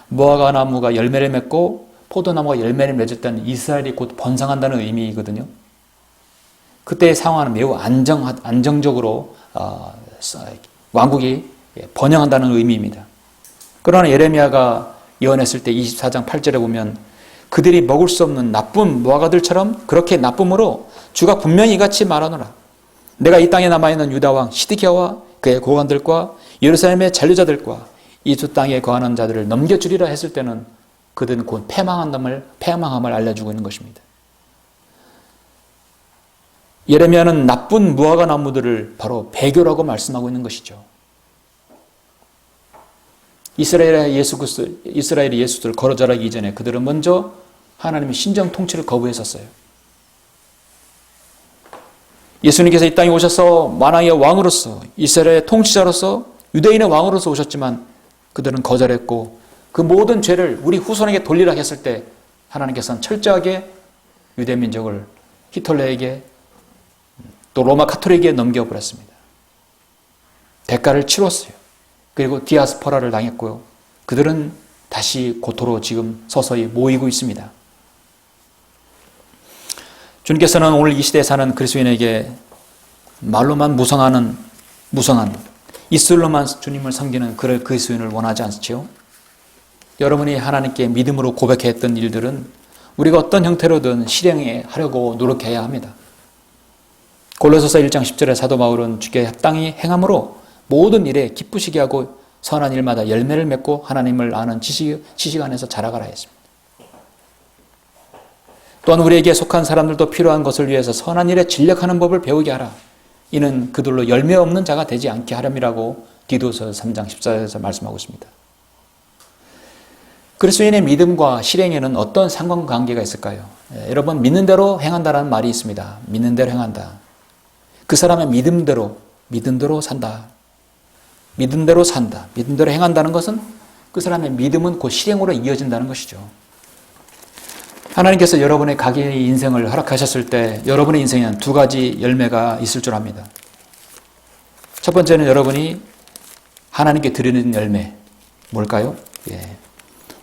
무화과나무가 열매를 맺고 포도나무가 열매를 맺을 때는 이스라엘이 곧 번성한다는 의미거든요. 그때의 상황은 매우 안정적으로 왕국이 번영한다는 의미입니다. 그러나 예레미야가 예언했을 때 24장 8절에 보면 그들이 먹을 수 없는 나쁜 무화과들처럼 그렇게 나쁨으로 주가 분명히 이같이 말하노라. 내가 이 땅에 남아있는 유다왕 시드기야와 그의 고관들과 예루살렘의 잔류자들과 이 두 땅에 거하는 자들을 넘겨주리라 했을 때는 그들은 곧 패망함을 알려주고 있는 것입니다. 예레미야는 나쁜 무화과 나무들을 바로 배교라고 말씀하고 있는 것이죠. 이스라엘이 예수를 걸어 자라기 이전에 그들은 먼저 하나님의 신정 통치를 거부했었어요. 예수님께서 이 땅에 오셔서 만왕의 왕으로서, 이스라엘의 통치자로서, 유대인의 왕으로서 오셨지만 그들은 거절했고 그 모든 죄를 우리 후손에게 돌리라 했을 때 하나님께서는 철저하게 유대 민족을 히틀러에게 또 로마 카톨릭에게 넘겨버렸습니다. 대가를 치렀어요. 그리고 디아스포라를 당했고요. 그들은 다시 고토로 지금 서서히 모이고 있습니다. 주님께서는 오늘 이 시대에 사는 그리스도인에게 말로만 무성한 입술로만 주님을 섬기는 그럴 그리스도인을 원하지 않지요? 여러분이 하나님께 믿음으로 고백했던 일들은 우리가 어떤 형태로든 실행하려고 노력해야 합니다. 골로새서 1장 10절에 사도 바울은 주께 합당히 행함으로 모든 일에 기쁘시게 하고 선한 일마다 열매를 맺고 하나님을 아는 지식 안에서 자라가라 했습니다. 또한 우리에게 속한 사람들도 필요한 것을 위해서 선한 일에 진력하는 법을 배우게 하라. 이는 그들로 열매 없는 자가 되지 않게 하렴이라고 디도서 3장 14절에서 말씀하고 있습니다. 그리스도인의 믿음과 실행에는 어떤 상관관계가 있을까요? 여러분, 믿는 대로 행한다라는 말이 있습니다. 믿는 대로 행한다. 그 사람의 믿음대로 산다. 믿은 대로 산다. 믿은 대로 행한다는 것은 그 사람의 믿음은 곧 실행으로 이어진다는 것이죠. 하나님께서 여러분의 각인의 인생을 허락하셨을 때 여러분의 인생에는 두 가지 열매가 있을 줄 압니다. 첫 번째는 여러분이 하나님께 드리는 열매, 뭘까요? 예.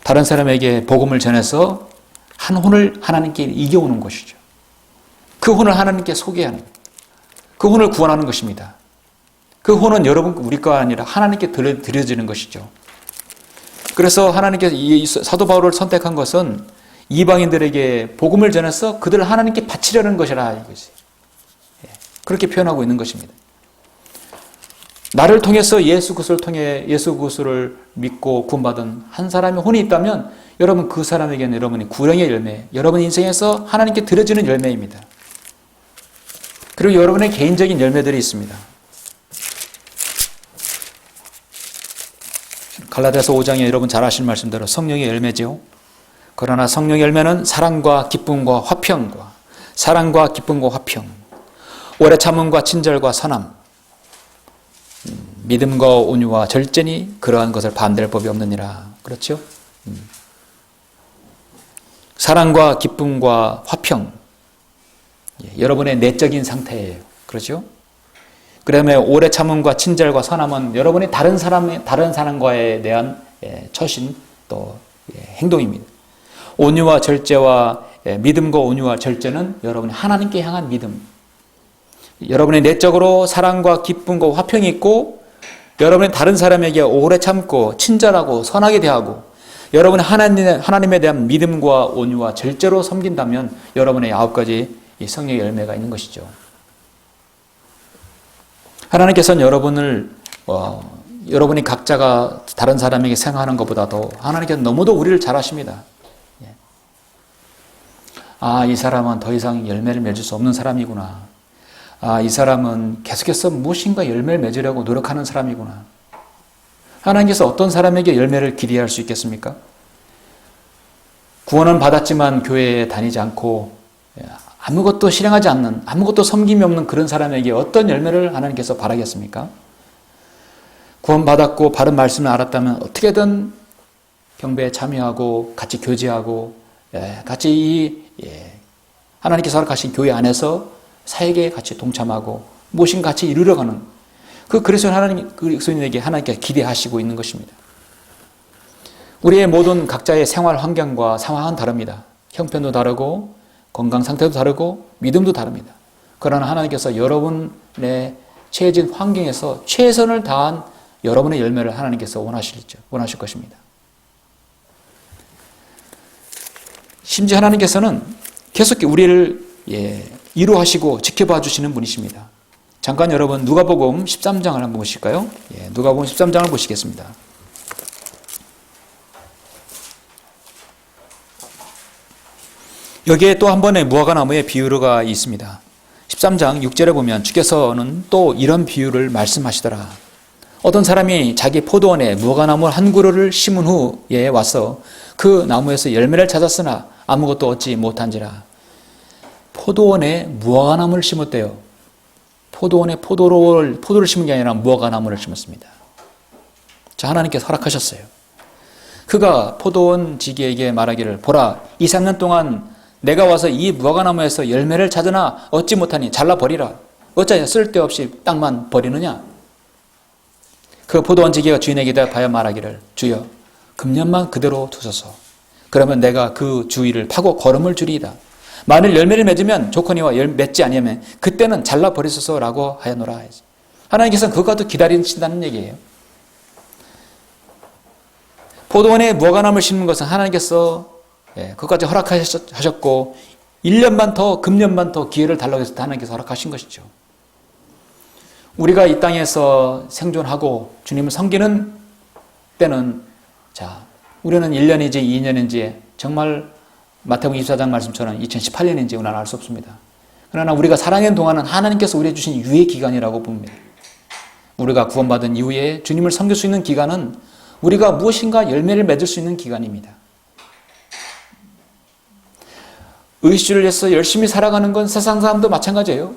다른 사람에게 복음을 전해서 한 혼을 하나님께 이겨오는 것이죠. 그 혼을 하나님께 소개하는, 그 혼을 구원하는 것입니다. 그 혼은 여러분 우리 거 아니라 하나님께 드려지는 것이죠. 그래서 하나님께서 이 사도 바울을 선택한 것은 이방인들에게 복음을 전해서 그들을 하나님께 바치려는 것이라 이것이. 그렇게 표현하고 있는 것입니다. 나를 통해서 예수 그리스도를 통해 예수 그리스도를 믿고 구원받은 한 사람의 혼이 있다면 여러분 그 사람에게는 여러분이 구령의 열매, 여러분 인생에서 하나님께 드려지는 열매입니다. 그리고 여러분의 개인적인 열매들이 있습니다. 갈라디아서 5장에 여러분 잘 아시는 말씀대로 성령의 열매지요. 그러나 성령의 열매는 사랑과 기쁨과 화평과 사랑과 기쁨과 화평, 오래 참음과 친절과 선함, 믿음과 온유와 절제니 그러한 것을 반대할 법이 없느니라. 그렇죠? 사랑과 기쁨과 화평, 여러분의 내적인 상태예요. 그렇죠? 그다음에 오래 참음과 친절과 선함은 여러분의 다른 사람과에 대한 처신 또 행동입니다. 온유와 절제와 믿음과 온유와 절제는 여러분이 하나님께 향한 믿음. 여러분의 내적으로 사랑과 기쁨과 화평이 있고 여러분이 다른 사람에게 오래 참고 친절하고 선하게 대하고 여러분이 하나님에 대한 믿음과 온유와 절제로 섬긴다면 여러분의 9가지 성령의 열매가 있는 것이죠. 하나님께서는 여러분이 각자가 다른 사람에게 생각하는 것보다도 하나님께서 너무도 우리를 잘 아십니다. 이 사람은 더 이상 열매를 맺을 수 없는 사람이구나. 이 사람은 계속해서 무엇인가 열매를 맺으려고 노력하는 사람이구나. 하나님께서 어떤 사람에게 열매를 기대할 수 있겠습니까? 구원은 받았지만 교회에 다니지 않고 아무것도 실행하지 않는, 아무것도 섬김이 없는 그런 사람에게 어떤 열매를 하나님께서 바라겠습니까? 구원받았고 바른 말씀을 알았다면 어떻게든 경배에 참여하고 같이 교제하고 같이 하나님께서 허락하신 교회 안에서 사역에 같이 동참하고 무엇인가 같이 이루려가는 그 그리스도인에게 하나님께서 기대하시고 있는 것입니다. 우리의 모든 각자의 생활 환경과 상황은 다릅니다. 형편도 다르고 건강 상태도 다르고 믿음도 다릅니다. 그러나 하나님께서 여러분의 처해진 환경에서 최선을 다한 여러분의 열매를 하나님께서 원하실 것입니다. 심지어 하나님께서는 계속 우리를 이루하시고 지켜봐 주시는 분이십니다. 잠깐 여러분 누가복음 13장을 한번 보실까요? 누가복음 13장을 보시겠습니다. 여기에 또 한 번의 무화과나무의 비유가 있습니다. 13장 6절에 보면 주께서는 또 이런 비유를 말씀하시더라. 어떤 사람이 자기 포도원에 무화과나무 한 그루를 심은 후에 와서 그 나무에서 열매를 찾았으나 아무것도 얻지 못한지라. 포도원에 무화과나무를 심었대요. 포도원에 포도를 심은 게 아니라 무화과나무를 심었습니다. 자, 하나님께서 허락하셨어요. 그가 포도원 지기에게 말하기를 보라, 2, 3년 동안 내가 와서 이 무화과나무에서 열매를 찾으나 얻지 못하니 잘라버리라. 어찌하여 쓸데없이 땅만 버리느냐. 그 포도원 지기가 주인에게 대하여 말하기를 주여 금년만 그대로 두소서. 그러면 내가 그 주위를 파고 거름을 주리이다. 만일 열매를 맺으면 좋거니와 맺지 아니하면 그때는 잘라버리소서라고 하였노라. 하나님께서는 그것도 기다리신다는 얘기예요. 포도원에 무화과나무를 심는 것은 하나님께서 그것까지 허락하셨고 1년만 더 금년만 더 기회를 달라고 해서 하나님께서 허락하신 것이죠. 우리가 이 땅에서 생존하고 주님을 섬기는 때는 우리는 1년인지 2년인지 정말 마태복음 24장 말씀처럼 2018년인지 우리는 알 수 없습니다. 그러나 우리가 살아있는 동안은 하나님께서 우리에게 주신 유예 기간이라고 봅니다. 우리가 구원받은 이후에 주님을 섬길 수 있는 기간은 우리가 무엇인가 열매를 맺을 수 있는 기간입니다. 의식주를 위해서 열심히 살아가는 건 세상 사람도 마찬가지예요.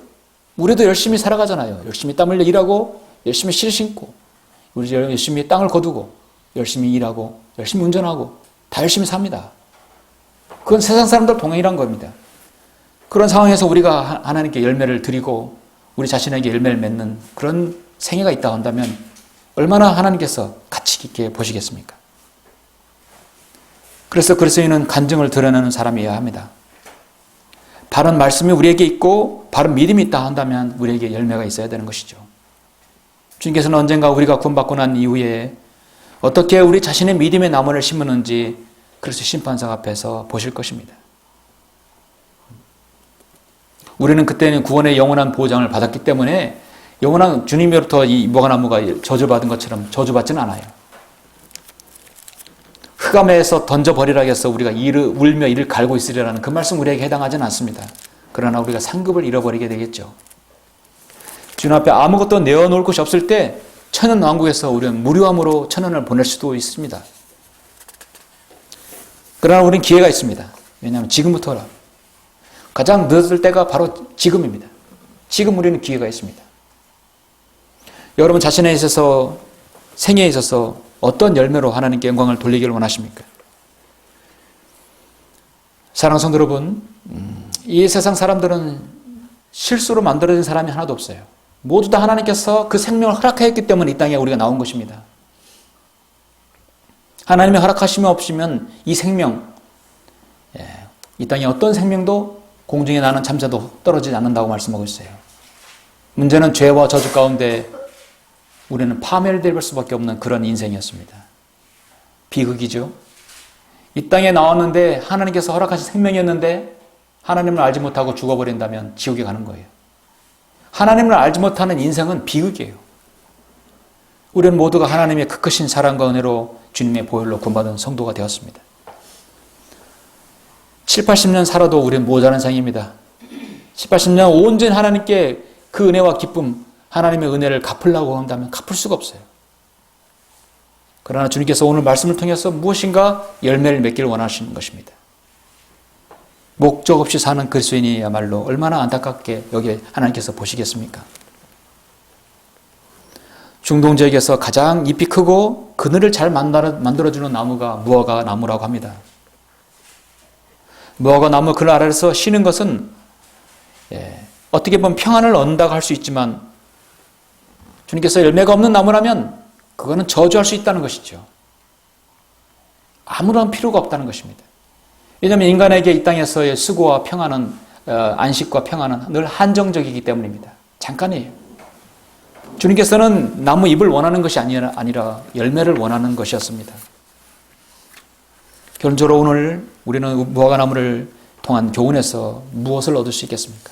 우리도 열심히 살아가잖아요. 열심히 땀 흘려 일하고 열심히 실 신고 우리 열심히 땅을 거두고 열심히 일하고 열심히 운전하고 다 열심히 삽니다. 그건 세상 사람들 동행이란 겁니다. 그런 상황에서 우리가 하나님께 열매를 드리고 우리 자신에게 열매를 맺는 그런 생애가 있다 한다면 얼마나 하나님께서 가치 있게 보시겠습니까? 그래서 그리스도인은 간증을 드러내는 사람이어야 합니다. 바른 말씀이 우리에게 있고 바른 믿음이 있다 한다면 우리에게 열매가 있어야 되는 것이죠. 주님께서는 언젠가 우리가 구원받고 난 이후에 어떻게 우리 자신의 믿음의 나무를 심었는지 그리스도 심판상 앞에서 보실 것입니다. 우리는 그때는 구원의 영원한 보장을 받았기 때문에 영원한 주님으로부터 이 무화과나무가 저주받은 것처럼 저주받지는 않아요. 흑암에서 던져버리라 해서 우리가 울며 이를 갈고 있으리라는 그 말씀 우리에게 해당하지는 않습니다. 그러나 우리가 상급을 잃어버리게 되겠죠. 주님 앞에 아무것도 내어놓을 곳이 없을 때 천연왕국에서 우리는 무료함으로 천연을 보낼 수도 있습니다. 그러나 우리는 기회가 있습니다. 왜냐하면 지금부터라. 가장 늦을 때가 바로 지금입니다. 지금 우리는 기회가 있습니다. 여러분 자신에 있어서 생애에 있어서 어떤 열매로 하나님께 영광을 돌리기를 원하십니까? 사랑하는 성도 여러분, 이 세상 사람들은 실수로 만들어진 사람이 하나도 없어요. 모두 다 하나님께서 그 생명을 허락하였기 때문에 이 땅에 우리가 나온 것입니다. 하나님의 허락하심이 없으면 이 생명, 이 땅에 어떤 생명도 공중에 나는 잠자도 떨어지지 않는다고 말씀하고 있어요. 문제는 죄와 저주 가운데 우리는 파멸될 수밖에 없는 그런 인생이었습니다. 비극이죠. 이 땅에 나왔는데 하나님께서 허락하신 생명이었는데 하나님을 알지 못하고 죽어버린다면 지옥에 가는 거예요. 하나님을 알지 못하는 인생은 비극이에요. 우리는 모두가 하나님의 그 크신 사랑과 은혜로 주님의 보혈로 구원받은 성도가 되었습니다. 7, 80년 살아도 우리는 모자란 상입니다. 7, 80년 온전히 하나님께 그 은혜와 기쁨, 하나님의 은혜를 갚으려고 한다면 갚을 수가 없어요. 그러나 주님께서 오늘 말씀을 통해서 무엇인가 열매를 맺기를 원하시는 것입니다. 목적 없이 사는 그리스도인이야말로 얼마나 안타깝게 여기 하나님께서 보시겠습니까? 중동 지역에서 가장 잎이 크고 그늘을 잘 만들어주는 나무가 무화과 나무라고 합니다. 무화과 나무 그늘 아래에서 쉬는 것은 어떻게 보면 평안을 얻는다고 할 수 있지만 주님께서 열매가 없는 나무라면 그거는 저주할 수 있다는 것이죠. 아무런 필요가 없다는 것입니다. 왜냐하면 인간에게 이 땅에서의 수고와 평안은 안식과 평안은 늘 한정적이기 때문입니다. 잠깐이에요. 주님께서는 나무 잎을 원하는 것이 아니라 열매를 원하는 것이었습니다. 결론적으로 오늘 우리는 무화과나무를 통한 교훈에서 무엇을 얻을 수 있겠습니까?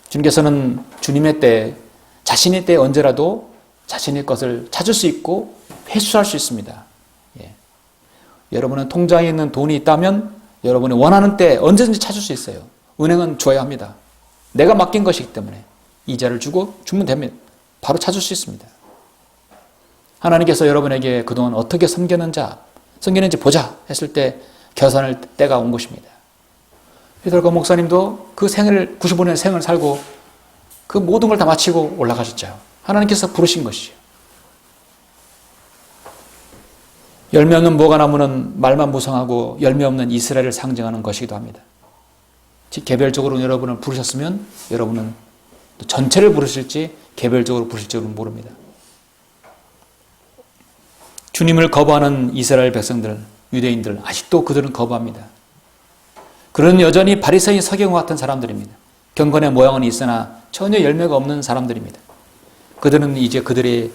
주님께서는 주님의 때, 자신의 때 언제라도 자신의 것을 찾을 수 있고 회수할 수 있습니다. 여러분은 통장에 있는 돈이 있다면 여러분이 원하는 때 언제든지 찾을 수 있어요. 은행은 줘야 합니다. 내가 맡긴 것이기 때문에 이자를 주면 됩니다. 바로 찾을 수 있습니다. 하나님께서 여러분에게 그동안 어떻게 섬기는지 보자 했을 때 결산할 때가 온 것입니다. 히들과 목사님도 그 95년의 생을 살고 그 모든 걸 다 마치고 올라가셨죠. 하나님께서 부르신 것이죠. 열매 없는 무화과나무는 말만 무성하고 열매 없는 이스라엘을 상징하는 것이기도 합니다. 즉 개별적으로 여러분을 부르셨으면 여러분은 또 전체를 부르실지 개별적으로 부르실지는 모릅니다. 주님을 거부하는 이스라엘 백성들, 유대인들 아직도 그들은 거부합니다. 그런 여전히 바리새인 서기관과 같은 사람들입니다. 경건의 모양은 있으나 전혀 열매가 없는 사람들입니다. 그들은 이제 그들의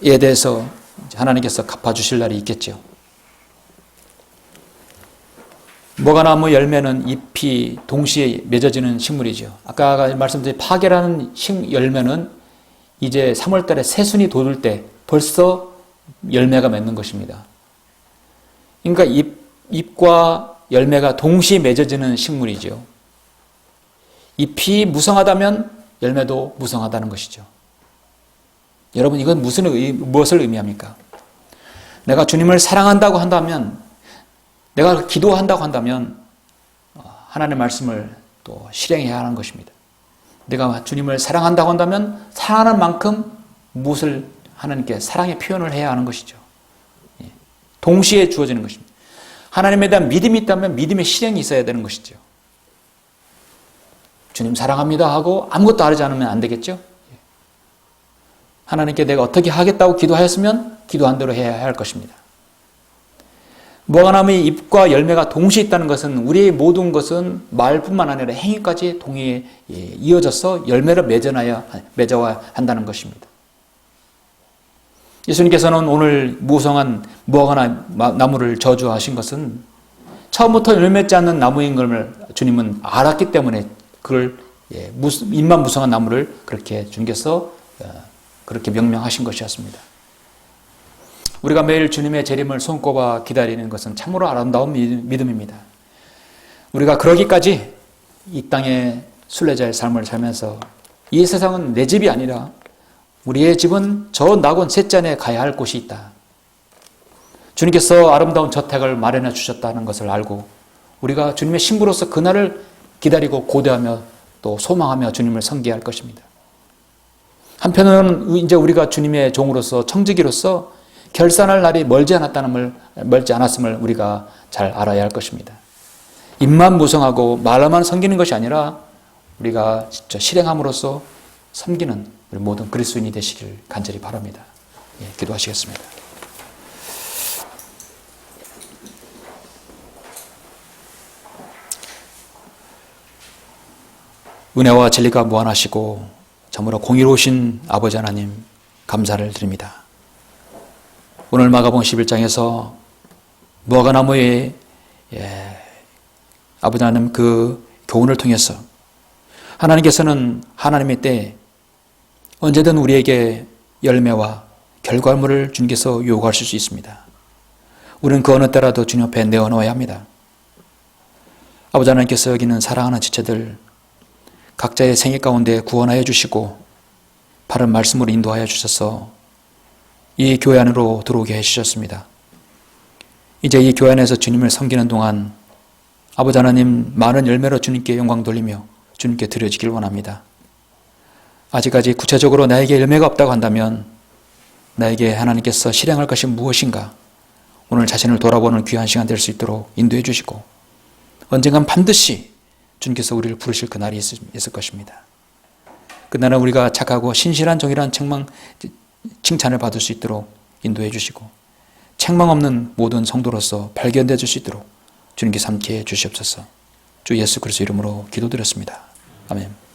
에 대해서 하나님께서 갚아주실 날이 있겠죠. 무화과나무 열매는 잎이 동시에 맺어지는 식물이죠. 아까 말씀드린 파계라는 열매는 이제 3월 달에 새순이 돋을 때 벌써 열매가 맺는 것입니다. 그러니까 잎과 열매가 동시에 맺어지는 식물이죠. 잎이 무성하다면 열매도 무성하다는 것이죠. 여러분 이건 무엇을 의미합니까? 내가 주님을 사랑한다고 한다면, 내가 기도한다고 한다면 하나님의 말씀을 또 실행해야 하는 것입니다. 내가 주님을 사랑한다고 한다면 사랑하는 만큼 무엇을 하나님께 사랑의 표현을 해야 하는 것이죠. 동시에 주어지는 것입니다. 하나님에 대한 믿음이 있다면 믿음의 실행이 있어야 되는 것이죠. 주님 사랑합니다 하고 아무것도 하지 않으면 안 되겠죠? 하나님께 내가 어떻게 하겠다고 기도하였으면 기도한 대로 해야 할 것입니다. 무화과나무의 잎과 열매가 동시에 있다는 것은 우리의 모든 것은 말뿐만 아니라 행위까지 동시에 이어져서 열매를 맺어야 한다는 것입니다. 예수님께서는 오늘 무성한 무화과나무를 저주하신 것은 처음부터 열매 맺지 않는 나무인 걸 주님은 알았기 때문에 그걸 잎만 무성한 나무를 그렇게 주님께서 그렇게 명명하신 것이었습니다. 우리가 매일 주님의 재림을 손꼽아 기다리는 것은 참으로 아름다운 믿음입니다. 우리가 그러기까지 이 땅의 순례자의 삶을 살면서 이 세상은 내 집이 아니라 우리의 집은 저 낙원 셋째 가야 할 곳이 있다. 주님께서 아름다운 저택을 마련해 주셨다는 것을 알고 우리가 주님의 신부로서 그날을 기다리고 고대하며 또 소망하며 주님을 섬겨야 할 것입니다. 한편으로는 이제 우리가 주님의 종으로서 청지기로서 결산할 날이 멀지 않았음을 우리가 잘 알아야 할 것입니다. 입만 무성하고 말로만 섬기는 것이 아니라 우리가 진짜 실행함으로써 섬기는 우리 모든 그리스도인이 되시길 간절히 바랍니다. 기도하시겠습니다. 은혜와 진리가 무한하시고 참으로 공의로우신 아버지 하나님 감사를 드립니다. 오늘 마가복음 11장에서 무화과나무의 아버지 하나님 그 교훈을 통해서 하나님께서는 하나님의 때에 언제든 우리에게 열매와 결과물을 주님께서 요구하실 수 있습니다. 우리는 그 어느 때라도 주님 앞에 내어놓아야 합니다. 아버지 하나님께서 여기는 사랑하는 지체들 각자의 생애 가운데 구원하여 주시고 바른 말씀으로 인도하여 주셔서 이 교회 안으로 들어오게 해주셨습니다. 이제 이 교회 안에서 주님을 섬기는 동안 아버지 하나님 많은 열매로 주님께 영광 돌리며 주님께 드려지길 원합니다. 아직까지 구체적으로 나에게 열매가 없다고 한다면 나에게 하나님께서 실행할 것이 무엇인가 오늘 자신을 돌아보는 귀한 시간 될 수 있도록 인도해 주시고 언젠간 반드시 주님께서 우리를 부르실 그날이 있을 것입니다. 그날은 우리가 착하고 신실한 종이라는 칭찬을 받을 수 있도록 인도해 주시고 책망 없는 모든 성도로서 발견되어 줄 수 있도록 주님께 함께해 주시옵소서. 주 예수 그리스도 이름으로 기도드렸습니다. 아멘.